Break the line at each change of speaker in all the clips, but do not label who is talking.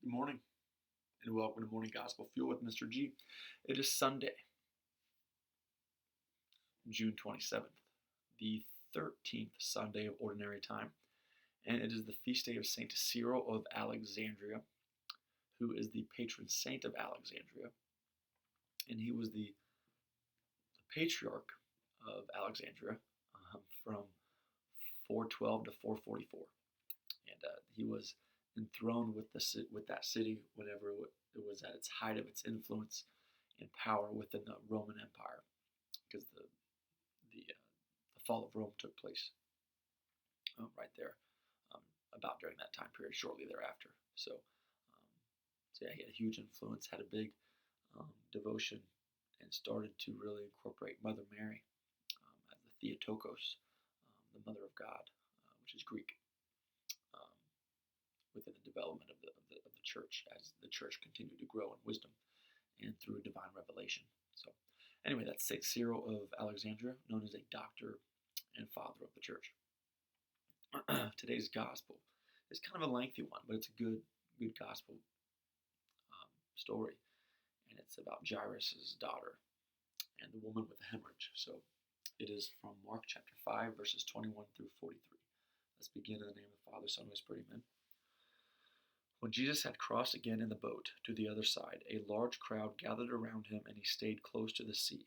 Good morning, and welcome to Morning Gospel Fuel with Mr. G. It is Sunday, June 27th, the 13th Sunday of Ordinary Time, and it is the feast day of Saint Cyril of Alexandria, who is the patron saint of Alexandria, and he was the patriarch of Alexandria from 412 to 444, and he was enthroned with that city whenever it was at its height of its influence and power within the Roman Empire, because the fall of Rome took place right there, um, about during that time period, shortly thereafter. So yeah, he had a huge influence, had a big devotion, and started to really incorporate Mother Mary as the Theotokos, the Mother of God, which is Greek, um, within the development of the church as the church continued to grow in wisdom and through divine revelation. So, anyway, that's Saint Cyril of Alexandria, known as a doctor and father of the church. Today's gospel is kind of a lengthy one, but it's a good gospel story, and it's about Jairus' daughter and the woman with the hemorrhage. So, it is from Mark chapter 5, verses 21 through 43. Let's begin in the name of the Father, Son, and Holy Spirit. Amen. When Jesus had crossed again in the boat to the other side, a large crowd gathered around him, and he stayed close to the sea.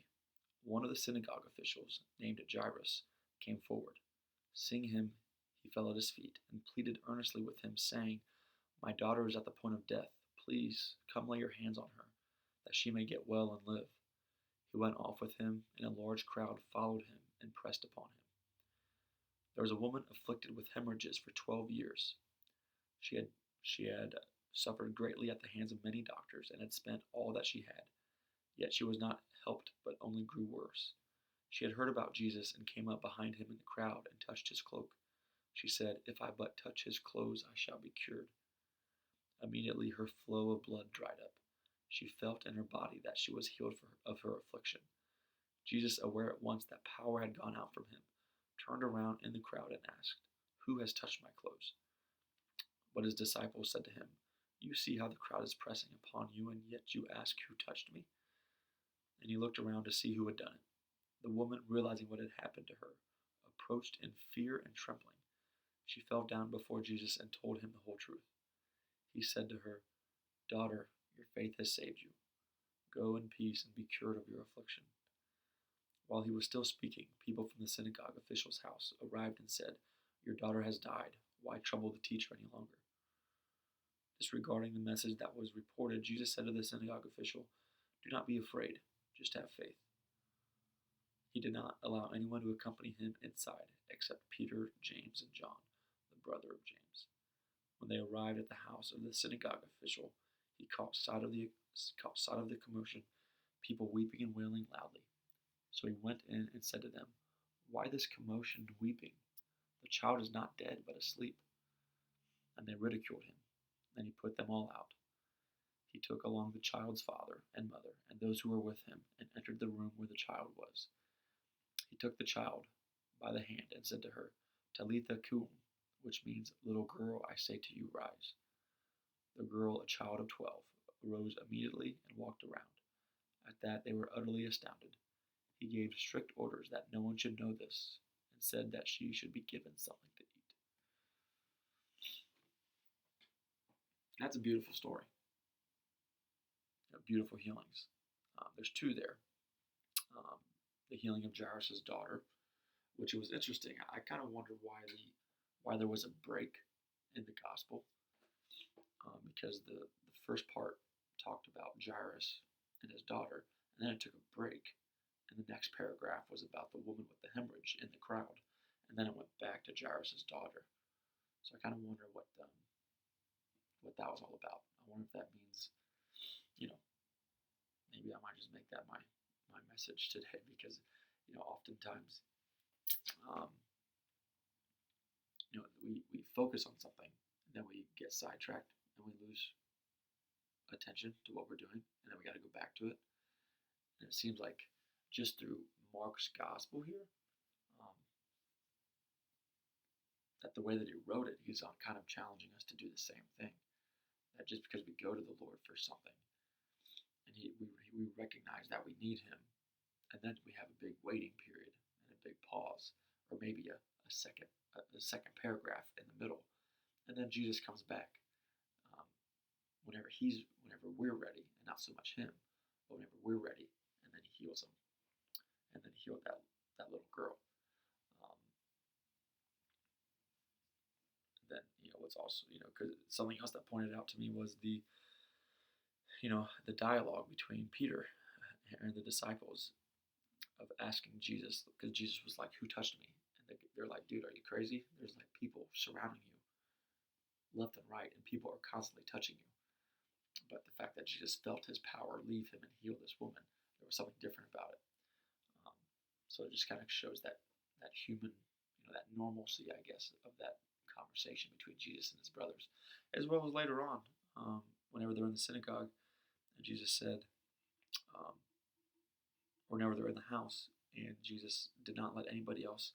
One of the synagogue officials, named Jairus, came forward. Seeing him, he fell at his feet and pleaded earnestly with him, saying, "My daughter is at the point of death. Please come lay your hands on her, that she may get well and live." He went off with him, and a large crowd followed him and pressed upon him. There was a woman afflicted with hemorrhages for 12 years. She had suffered greatly at the hands of many doctors, and had spent all that she had. Yet she was not helped, but only grew worse. She had heard about Jesus, and came up behind him in the crowd and touched his cloak. She said, "If I but touch his clothes, I shall be cured." Immediately her flow of blood dried up. She felt in her body that she was healed of her affliction. Jesus, aware at once that power had gone out from him, turned around in the crowd and asked, "Who has touched my clothes?" But his disciples said to him, "You see how the crowd is pressing upon you, and yet you ask, 'Who touched me?'" And he looked around to see who had done it. The woman, realizing what had happened to her, approached in fear and trembling. She fell down before Jesus and told him the whole truth. He said to her, "Daughter, your faith has saved you. Go in peace and be cured of your affliction." While he was still speaking, people from the synagogue official's house arrived and said, "Your daughter has died. Why trouble the teacher any longer?" Disregarding the message that was reported, Jesus said to the synagogue official, "Do not be afraid, just have faith." He did not allow anyone to accompany him inside except Peter, James, and John, the brother of James. When they arrived at the house of the synagogue official, he caught sight of the commotion, people weeping and wailing loudly. So he went in and said to them, "Why this commotion and weeping? The child is not dead, but asleep." And they ridiculed him. Then he put them all out. He took along the child's father and mother and those who were with him, and entered the room where the child was. He took the child by the hand and said to her, "Talitha cum," which means, "Little girl, I say to you, rise." The girl, a child of 12, arose immediately and walked around. At that they were utterly astounded. He gave strict orders that no one should know this, and said that she should be given something to eat. That's a beautiful story. Beautiful healings. There's two there. Um, the healing of Jairus' daughter, which was interesting. I kind of wonder why there was a break in the gospel, because the first part talked about Jairus and his daughter, and then it took a break, and the next paragraph was about the woman with the hemorrhage in the crowd, and then it went back to Jairus' daughter. So I kind of wonder what that was all about. I wonder if that means, you know, maybe I might just make that my message today, because oftentimes, um, we focus on something, and then we get sidetracked, and we lose attention to what we're doing, and then we got to go back to it. And it seems like just through Mark's gospel here, um, that the way that he wrote it, he's kind of challenging us to do the same thing. That just because we go to the Lord for something, and we recognize that we need Him, and then we have a big waiting period and a big pause, or maybe a second paragraph in the middle, and then Jesus comes back um, whenever we're ready, and not so much Him, but whenever we're ready, and then He heals them, and then He healed that little girl. Um, then what's also because something else that pointed out to me was the dialogue between Peter and the disciples of asking Jesus, because Jesus was like, "Who touched me?" And they're like, "Dude, are you crazy? There's like people surrounding you left and right, and people are constantly touching you." But the fact that Jesus felt His power leave Him and heal this woman, there was something different about it. Um, so it just kind of shows that human, that normalcy, I guess, of that conversation between Jesus and His brothers, as well as later on, whenever they're in the synagogue, and Jesus said, um, or whenever they're in the house, and Jesus did not let anybody else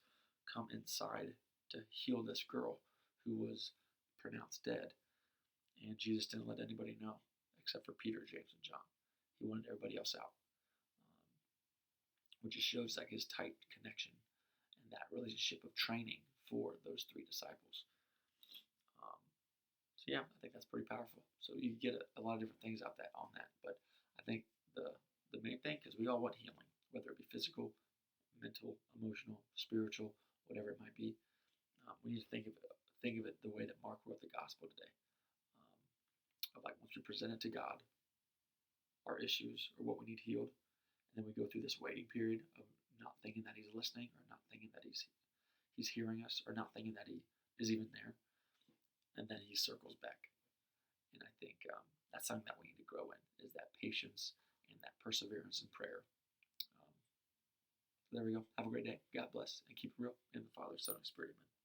come inside to heal this girl who was pronounced dead. And Jesus didn't let anybody know except for Peter, James, and John. He wanted everybody else out, which just shows like His tight connection and that relationship of training for those three disciples. So yeah, I think that's pretty powerful. So you get a lot of different things on that, but I think the main thing, because we all want healing, whether it be physical, mental, emotional, spiritual, whatever it might be. We need to think of it the way that Mark wrote the gospel today. Of like, once we present it to God, our issues or what we need healed, and then we go through this waiting period of not thinking that He's listening, or not thinking that He's hearing us, or not thinking that He is even there, and then He circles back. And I think that's something that we need to grow in, is that patience and that perseverance in prayer. There we go. Have a great day. God bless, and keep it real in the Father, Son, and Spirit. Amen.